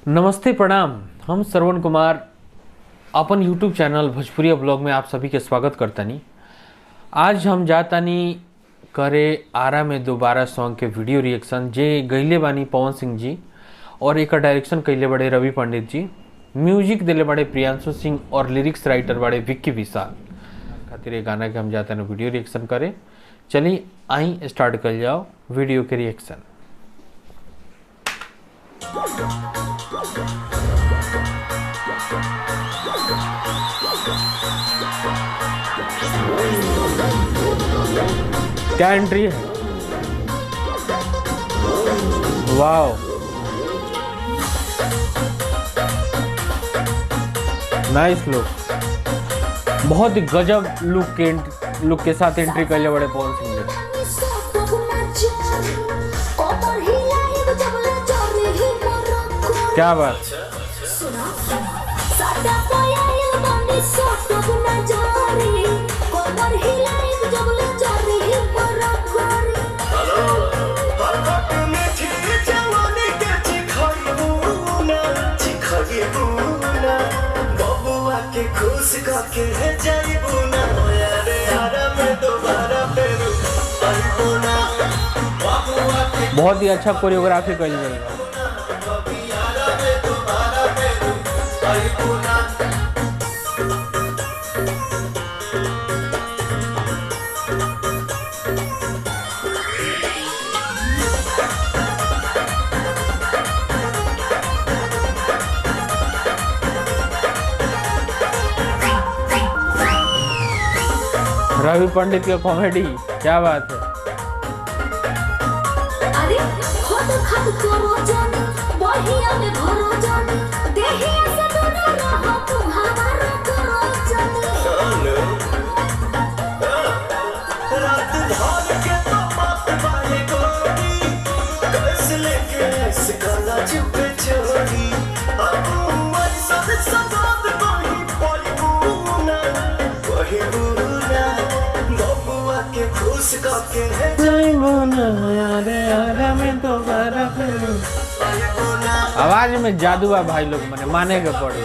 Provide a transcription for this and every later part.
नमस्ते प्रणाम। हम श्रवण कुमार अपन यूट्यूब चैनल भोजपुरी ब्लॉग में आप सभी के स्वागत करतानी। आज हम जातानी करे आरा में दोबारा सॉन्ग के वीडियो रिएक्शन जे गईले बानी पवन सिंह जी और एक डायरेक्शन कैले बड़े रवि पंडित जी, म्यूजिक दिले बड़े प्रियांशु सिंह और लिरिक्स राइटर बड़े विक्की विशाल खातिर ये गाना के हम जातानी वीडियो रिएक्शन करे। चलिए आई स्टार्ट कर जाओ वीडियो के रिएक्शन। क्या एंट्री है, वाओ नाइस लुक, बहुत ही गजब लुक के साथ एंट्री कर ले बड़े पवन सिंह ने। क्या बात, बहुत ही अच्छा कोरियोग्राफी कर ली। रवि पंडित का कॉमेडी, क्या बात है। अरे खुद खुद करो जानी बहिया में भरो जानी देहिया से दूर रहो तुम हमारा करो जानी रात भर के तो बात बाहे गोरी कैसे लेके सिकाला चुप छोड़ी अब मैं सब बही पलूना वही बुना बबुआ के खुश करके है आवाज में जादू है भाई लोग, मैंने माने के पड़े।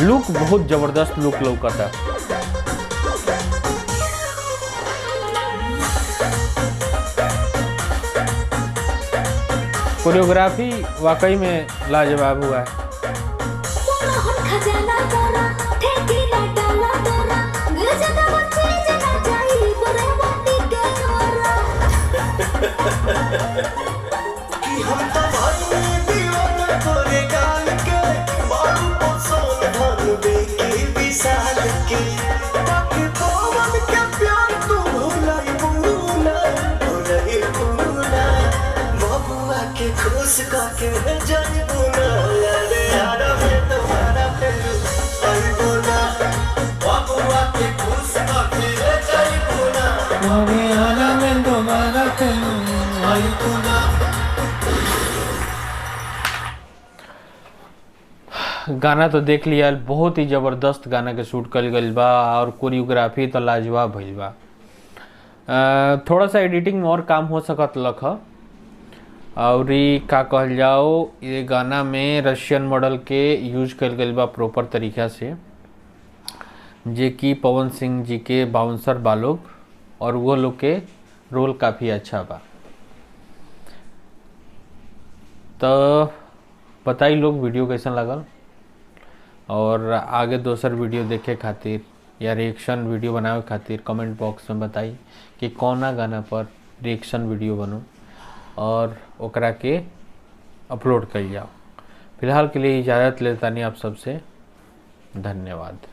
लुक बहुत जबरदस्त लुक लौकता। कोरियोग्राफी वाकई में लाजवाब हुआ है। खुश करके जानी बुना यारे यारा में तुम्हारा पेरू आई बुना बबुआ के खुश करके जानी बुना यारे यारा में तुम्हारा पेरू आई बुना। गाना तो देख लिया, बहुत ही जबरदस्त गाना के शूट कल गई बा और कोरियोग्राफी तो लाजवाब भइल बा। थोड़ा सा एडिटिंग में और काम हो सकत लख और का कहल जाओ, ये गाना में रशियन मॉडल के यूज कल गई बा प्रॉपर तरीका से, जे कि पवन सिंह जी के बाउंसर बालोग और वो लोग के रोल काफ़ी अच्छा बा। तो बताई लोग वीडियो कैसा लगल और आगे दोसर वीडियो देखे खातिर या रिएक्शन वीडियो बनावे खातिर कमेंट बॉक्स में बताई कि कौना गाना पर रिएक्शन वीडियो बनो और ओकरा के अपलोड कर जाओ। फिलहाल के लिए इजाज़त लेतानी आप सबसे, धन्यवाद।